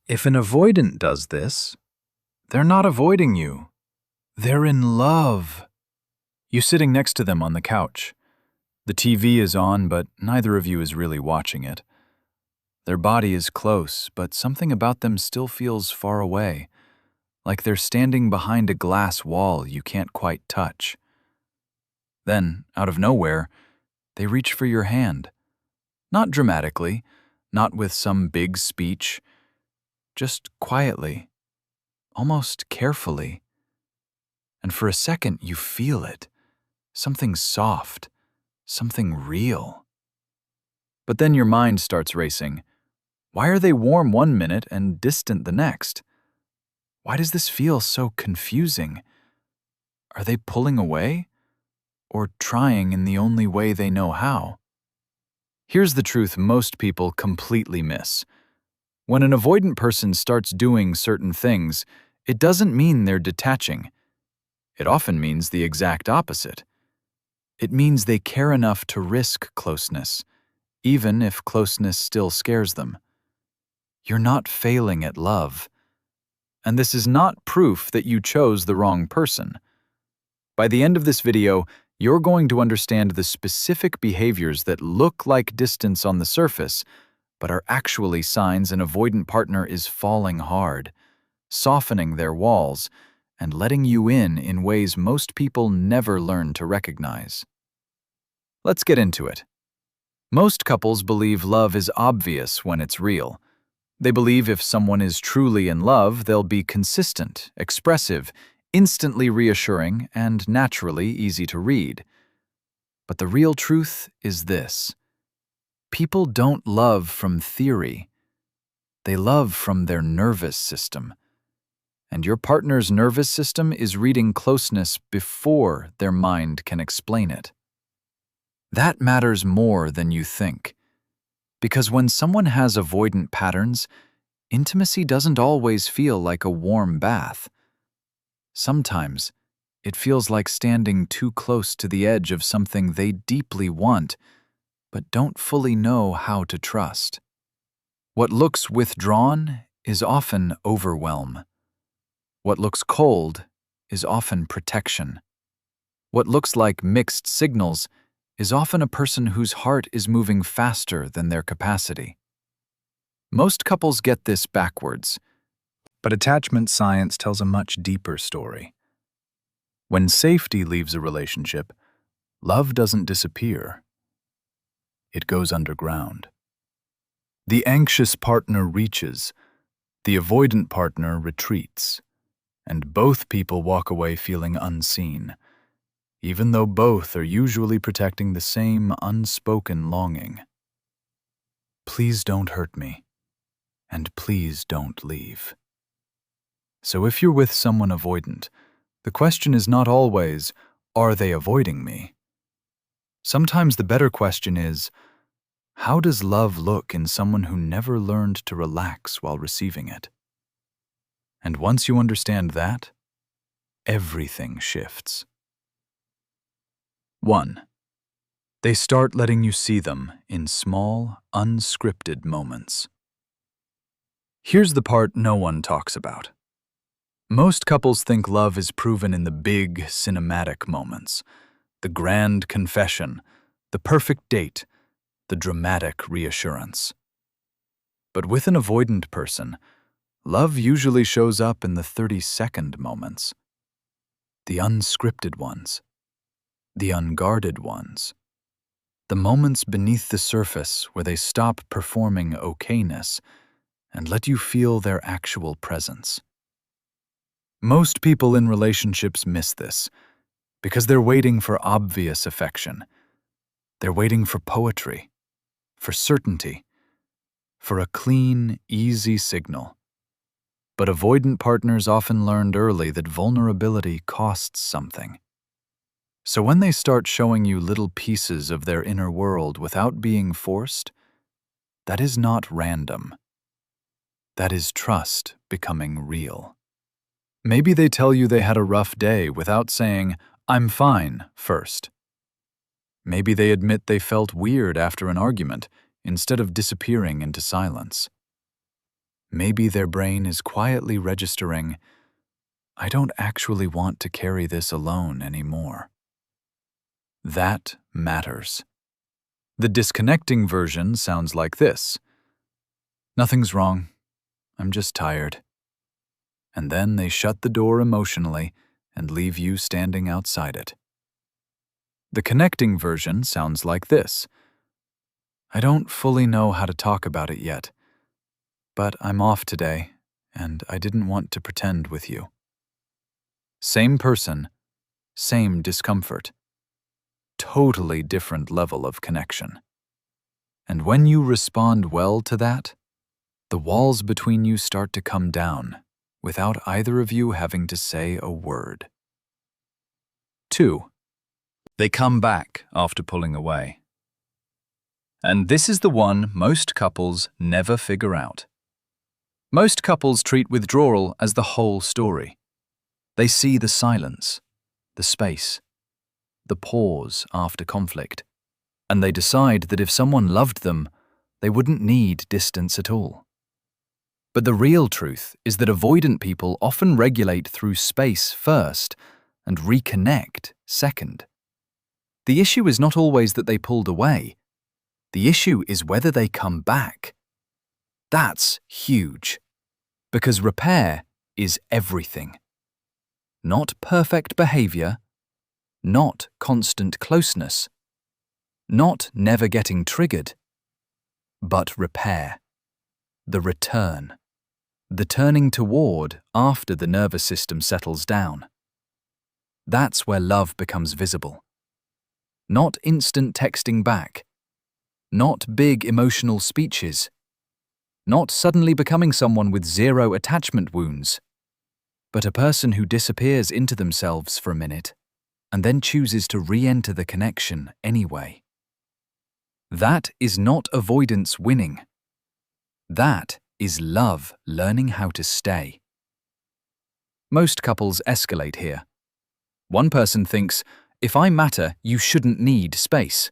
If an avoidant does this, they're not avoiding you. They're in love. You're sitting next to them on the couch. The TV is on, but neither of you is really watching it. Their body is close, but something about them still feels far away, like they're standing behind a glass wall you can't quite touch. Then, out of nowhere, they reach for your hand. Not dramatically, not with some big speech, just quietly, almost carefully. And for a second, you feel it. Something soft, something real. But then your mind starts racing. Why are they warm one minute and distant the next? Why does this feel so confusing? Are they pulling away? Or trying in the only way they know how? Here's the truth most people completely miss. When an avoidant person starts doing certain things, it doesn't mean they're detaching. It often means the exact opposite. It means they care enough to risk closeness, even if closeness still scares them. You're not failing at love. And this is not proof that you chose the wrong person. By the end of this video, you're going to understand the specific behaviors that look like distance on the surface, but are actually signs an avoidant partner is falling hard, softening their walls, and letting you in ways most people never learn to recognize. Let's get into it. Most couples believe love is obvious when it's real. They believe if someone is truly in love, they'll be consistent, expressive, instantly reassuring, and naturally easy to read. But the real truth is this. People don't love from theory. They love from their nervous system. And your partner's nervous system is reading closeness before their mind can explain it. That matters more than you think. Because when someone has avoidant patterns, intimacy doesn't always feel like a warm bath. Sometimes, it feels like standing too close to the edge of something they deeply want, but don't fully know how to trust. What looks withdrawn is often overwhelm. What looks cold is often protection. What looks like mixed signals is often a person whose heart is moving faster than their capacity. Most couples get this backwards, but attachment science tells a much deeper story. When safety leaves a relationship, love doesn't disappear. It goes underground. The anxious partner reaches, the avoidant partner retreats, and both people walk away feeling unseen, even though both are usually protecting the same unspoken longing. Please don't hurt me, and please don't leave. So if you're with someone avoidant, the question is not always, are they avoiding me? Sometimes the better question is, how does love look in someone who never learned to relax while receiving it? And once you understand that, everything shifts. 1. They start letting you see them in small, unscripted moments. Here's the part no one talks about. Most couples think love is proven in the big, cinematic moments, the grand confession, the perfect date, the dramatic reassurance. But with an avoidant person, love usually shows up in the 30-second moments, the unscripted ones, the unguarded ones, the moments beneath the surface where they stop performing okayness and let you feel their actual presence. Most people in relationships miss this because they're waiting for obvious affection. They're waiting for poetry, for certainty, for a clean, easy signal. But avoidant partners often learned early that vulnerability costs something. So when they start showing you little pieces of their inner world without being forced, that is not random. That is trust becoming real. Maybe they tell you they had a rough day without saying, "I'm fine," first. Maybe they admit they felt weird after an argument instead of disappearing into silence. maybe their brain is quietly registering, I don't actually want to carry this alone anymore. That matters. The disconnecting version sounds like this. Nothing's wrong. I'm just tired. And then they shut the door emotionally and leave you standing outside it. The connecting version sounds like this. I don't fully know how to talk about it yet, but I'm off today, and I didn't want to pretend with you. Same person, same discomfort. Totally different level of connection. And when you respond well to that, the walls between you start to come down without either of you having to say a word. 2. They come back after pulling away. And this is the one most couples never figure out. Most couples treat withdrawal as the whole story. They see the silence, the space, the pause after conflict, and they decide that if someone loved them, they wouldn't need distance at all. But the real truth is that avoidant people often regulate through space first and reconnect second. The issue is not always that they pulled away. The issue is whether they come back. That's huge, because repair is everything. Not perfect behavior, not constant closeness, not never getting triggered, but repair, the return, the turning toward after the nervous system settles down. That's where love becomes visible. Not instant texting back, not big emotional speeches, not suddenly becoming someone with zero attachment wounds, but a person who disappears into themselves for a minute and then chooses to re-enter the connection anyway. That is not avoidance winning. That is love learning how to stay. Most couples escalate here. One person thinks, if I matter, you shouldn't need space.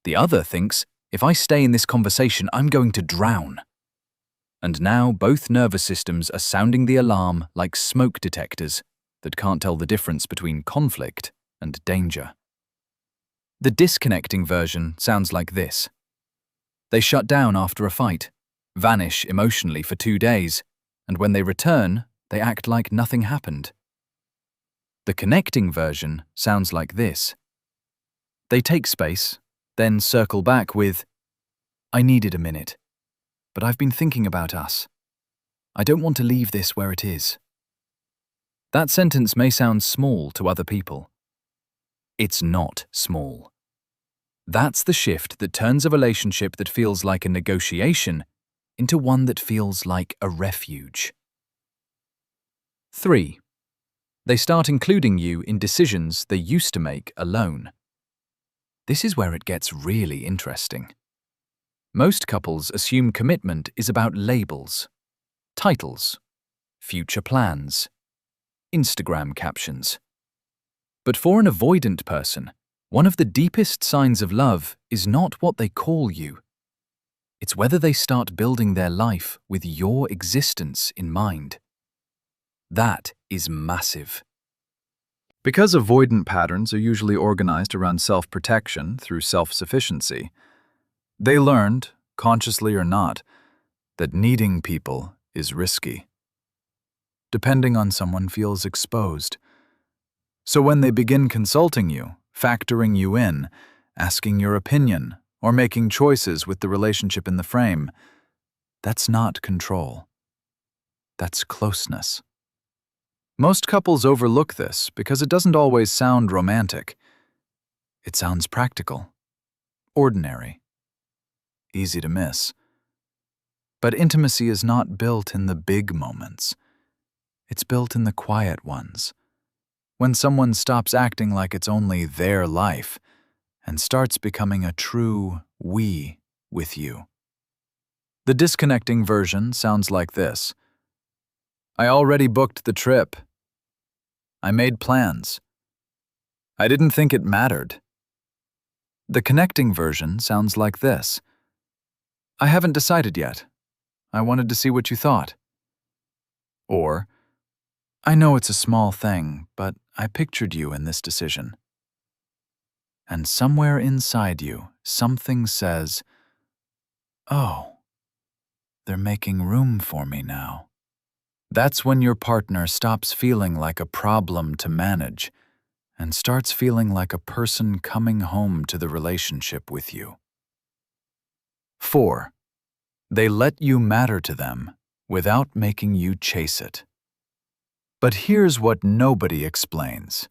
The other thinks, if I stay in this conversation, I'm going to drown. And now both nervous systems are sounding the alarm like smoke detectors that can't tell the difference between conflict and danger. The disconnecting version sounds like this. They shut down after a fight, vanish emotionally for 2 days, and when they return, they act like nothing happened. The connecting version sounds like this. They take space, then circle back with, I needed a minute, but I've been thinking about us. I don't want to leave this where it is. That sentence may sound small to other people. It's not small. That's the shift that turns a relationship that feels like a negotiation into one that feels like a refuge. 3. They start including you in decisions they used to make alone. This is where it gets really interesting. Most couples assume commitment is about labels, titles, future plans, Instagram captions. But for an avoidant person, one of the deepest signs of love is not what they call you. It's whether they start building their life with your existence in mind. That is massive. Because avoidant patterns are usually organized around self-protection through self-sufficiency, they learned, consciously or not, that needing people is risky. Depending on someone feels exposed. So when they begin consulting you, factoring you in, asking your opinion, or making choices with the relationship in the frame, that's not control. That's closeness. Most couples overlook this because it doesn't always sound romantic. It sounds practical, ordinary, easy to miss. But intimacy is not built in the big moments. It's built in the quiet ones. When someone stops acting like it's only their life and starts becoming a true we with you. The disconnecting version sounds like this. I already booked the trip. I made plans. I didn't think it mattered. The connecting version sounds like this. I haven't decided yet. I wanted to see what you thought. Or, I know it's a small thing, but I pictured you in this decision. And somewhere inside you, something says, oh, they're making room for me now. That's when your partner stops feeling like a problem to manage and starts feeling like a person coming home to the relationship with you. 4. They let you matter to them without making you chase it. But here's what nobody explains.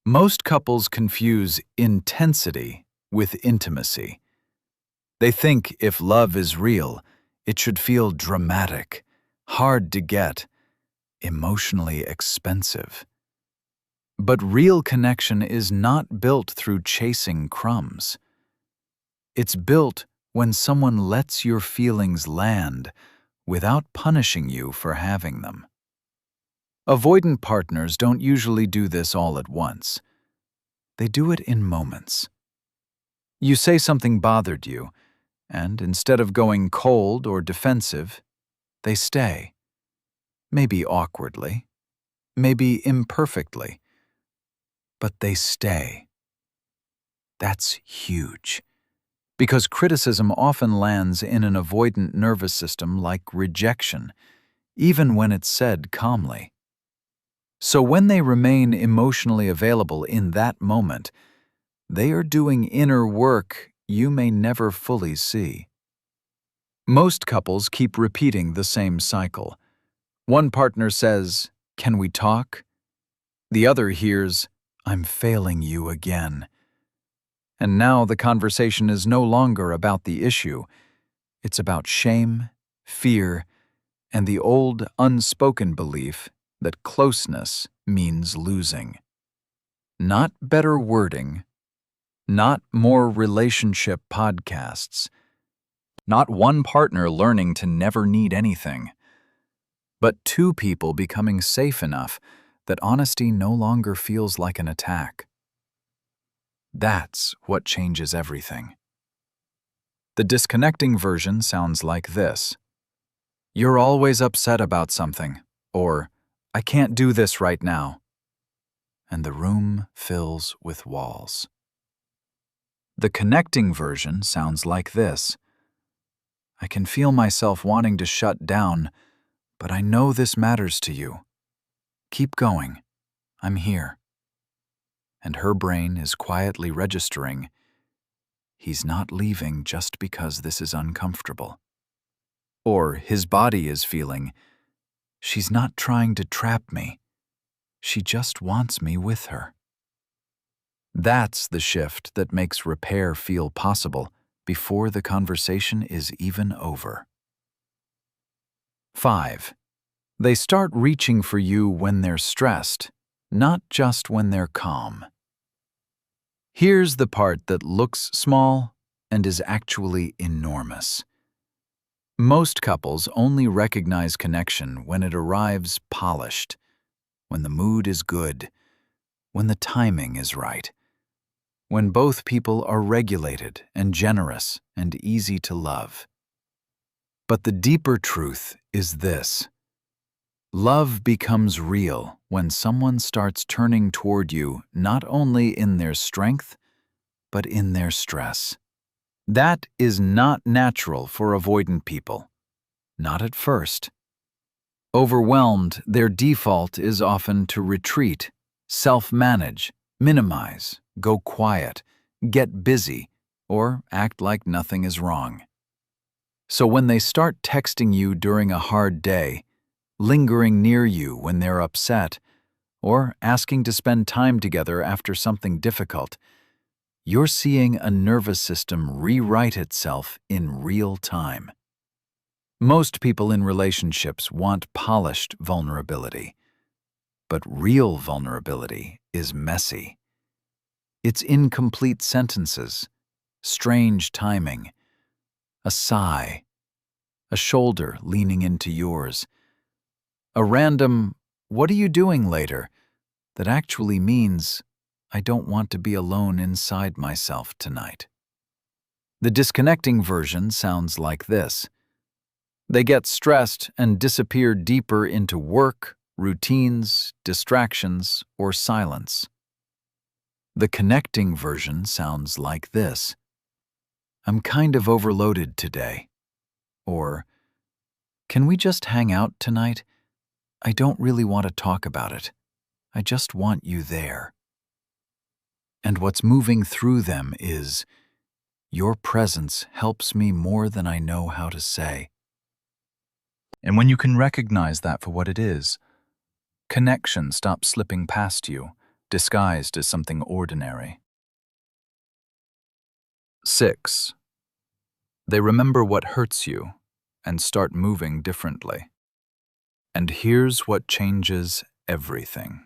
Most couples confuse intensity with intimacy. They think if love is real, it should feel dramatic, hard to get, emotionally expensive. But real connection is not built through chasing crumbs. It's built when someone lets your feelings land without punishing you for having them. Avoidant partners don't usually do this all at once. They do it in moments. You say something bothered you, and instead of going cold or defensive, they stay. Maybe awkwardly, maybe imperfectly, but they stay. That's huge, because criticism often lands in an avoidant nervous system like rejection, even when it's said calmly. So when they remain emotionally available in that moment, they are doing inner work you may never fully see. Most couples keep repeating the same cycle. One partner says, "Can we talk?" The other hears, "I'm failing you again." And now the conversation is no longer about the issue. It's about shame, fear, and the old unspoken belief that closeness means losing. Not better wording, not more relationship podcasts, not one partner learning to never need anything, but two people becoming safe enough that honesty no longer feels like an attack. That's what changes everything. The disconnecting version sounds like this. You're always upset about something, or I can't do this right now. And the room fills with walls. The connecting version sounds like this. I can feel myself wanting to shut down, but I know this matters to you. Keep going. I'm here. And her brain is quietly registering, he's not leaving just because this is uncomfortable. Or his body is feeling, she's not trying to trap me. She just wants me with her. That's the shift that makes repair feel possible before the conversation is even over. 5. They start reaching for you when they're stressed, not just when they're calm. Here's the part that looks small and is actually enormous. Most couples only recognize connection when it arrives polished, when the mood is good, when the timing is right, when both people are regulated and generous and easy to love. But the deeper truth is this. Love becomes real when someone starts turning toward you not only in their strength, but in their stress. That is not natural for avoidant people. Not at first. Overwhelmed, their default is often to retreat, self-manage, minimize, go quiet, get busy, or act like nothing is wrong. So when they start texting you during a hard day, lingering near you when they're upset, or asking to spend time together after something difficult, you're seeing a nervous system rewrite itself in real time. Most people in relationships want polished vulnerability, but real vulnerability is messy. It's incomplete sentences, strange timing, a sigh, a shoulder leaning into yours, a random, "What are you doing later?" that actually means, "I don't want to be alone inside myself tonight." The disconnecting version sounds like this. They get stressed and disappear deeper into work, routines, distractions, or silence. The connecting version sounds like this. I'm kind of overloaded today. Or, can we just hang out tonight? I don't really want to talk about it. I just want you there. And what's moving through them is, your presence helps me more than I know how to say. And when you can recognize that for what it is, connection stops slipping past you, disguised as something ordinary. 6. They remember what hurts you and start moving differently. And here's what changes everything.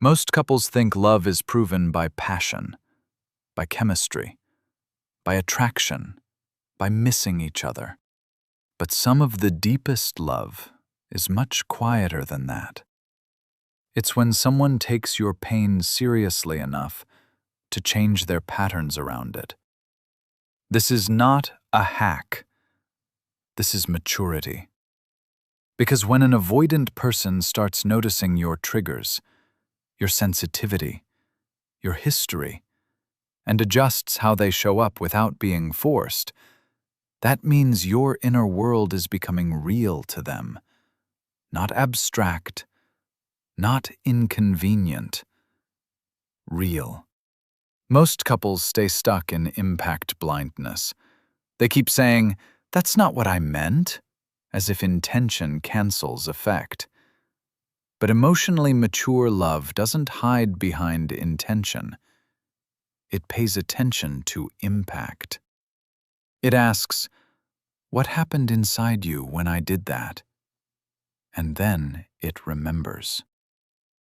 Most couples think love is proven by passion, by chemistry, by attraction, by missing each other. But some of the deepest love is much quieter than that. It's when someone takes your pain seriously enough to change their patterns around it. This is not a hack. This is maturity. Because when an avoidant person starts noticing your triggers, your sensitivity, your history, and adjusts how they show up without being forced, that means your inner world is becoming real to them, not abstract, not inconvenient, real. Most couples stay stuck in impact blindness. They keep saying, "That's not what I meant," as if intention cancels effect. But emotionally mature love doesn't hide behind intention. It pays attention to impact. It asks, "What happened inside you when I did that?" And then it remembers.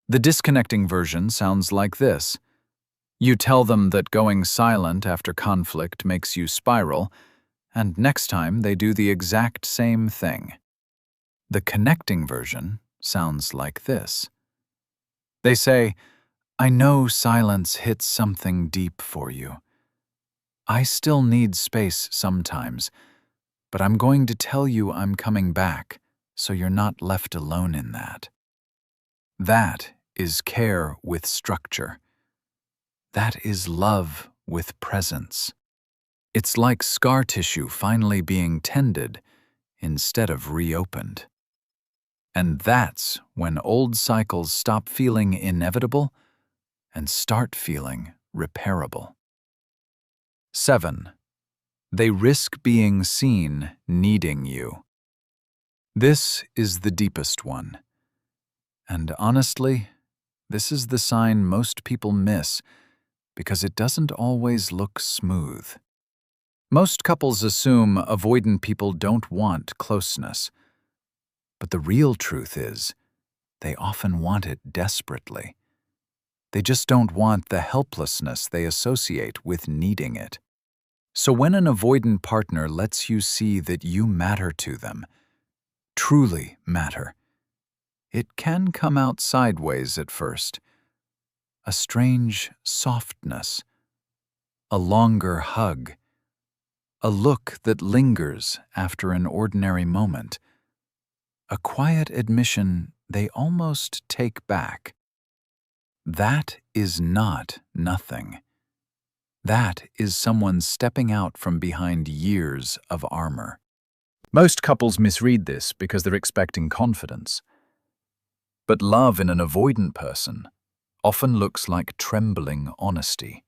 The disconnecting version sounds like this. You tell them that going silent after conflict makes you spiral, and next time they do the exact same thing. The connecting version sounds like this. They say, "I know silence hits something deep for you. I still need space sometimes, but I'm going to tell you I'm coming back, so you're not left alone in that." That is care with structure. That is love with presence. It's like scar tissue finally being tended instead of reopened. And that's when old cycles stop feeling inevitable and start feeling repairable. 7. They risk being seen needing you. This is the deepest one. And honestly, this is the sign most people miss because it doesn't always look smooth. Most couples assume avoidant people don't want closeness. But the real truth is, they often want it desperately. They just don't want the helplessness they associate with needing it. So when an avoidant partner lets you see that you matter to them, truly matter, it can come out sideways at first. A strange softness, a longer hug, a look that lingers after an ordinary moment, a quiet admission they almost take back. That is not nothing. That is someone stepping out from behind years of armor. Most couples misread this because they're expecting confidence. But love in an avoidant person often looks like trembling honesty.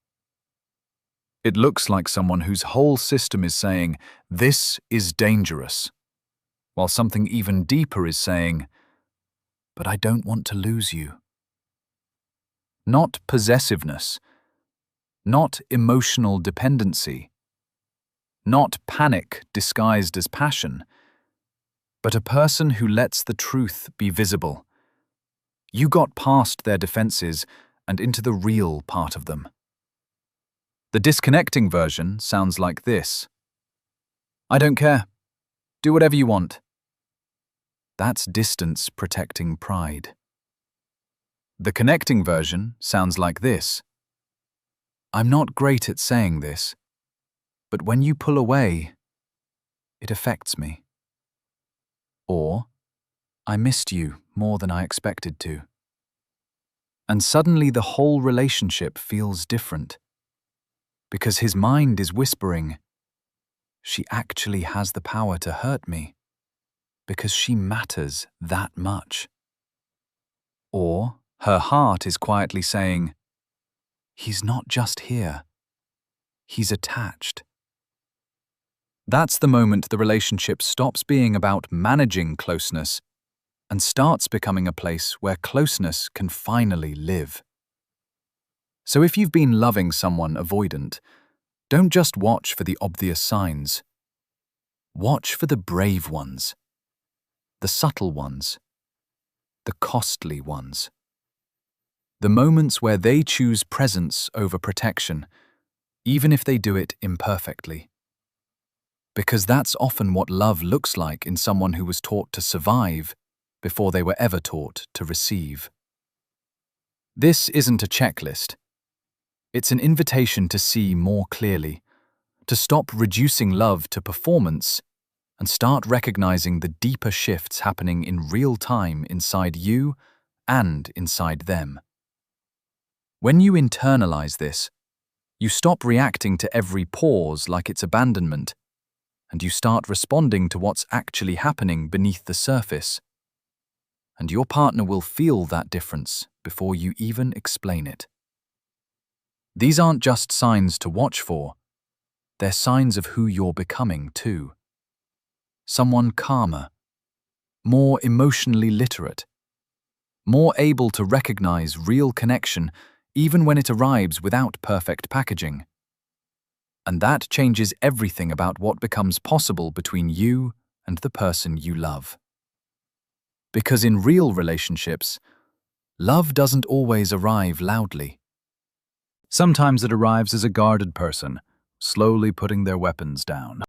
It looks like someone whose whole system is saying, "This is dangerous," while something even deeper is saying, "But I don't want to lose you." Not possessiveness, not emotional dependency, not panic disguised as passion, but a person who lets the truth be visible. You got past their defenses and into the real part of them. The disconnecting version sounds like this. "I don't care. Do whatever you want." That's distance protecting pride. The connecting version sounds like this. "I'm not great at saying this, but when you pull away, it affects me. Or, I missed you more than I expected to. And suddenly the whole relationship feels different. Because his mind is whispering, she actually has the power to hurt me. Because she matters that much. Or her heart is quietly saying, he's not just here. He's attached. That's the moment the relationship stops being about managing closeness and starts becoming a place where closeness can finally live. So if you've been loving someone avoidant, don't just watch for the obvious signs. Watch for the brave ones, the subtle ones, the costly ones. The moments where they choose presence over protection, even if they do it imperfectly. Because that's often what love looks like in someone who was taught to survive before they were ever taught to receive. This isn't a checklist. It's an invitation to see more clearly, to stop reducing love to performance and start recognizing the deeper shifts happening in real time inside you and inside them. When you internalize this, you stop reacting to every pause like it's abandonment, and you start responding to what's actually happening beneath the surface. And your partner will feel that difference before you even explain it. These aren't just signs to watch for, they're signs of who you're becoming too. Someone calmer, more emotionally literate, more able to recognize real connection even when it arrives without perfect packaging. And that changes everything about what becomes possible between you and the person you love. Because in real relationships, love doesn't always arrive loudly. Sometimes it arrives as a guarded person, slowly putting their weapons down.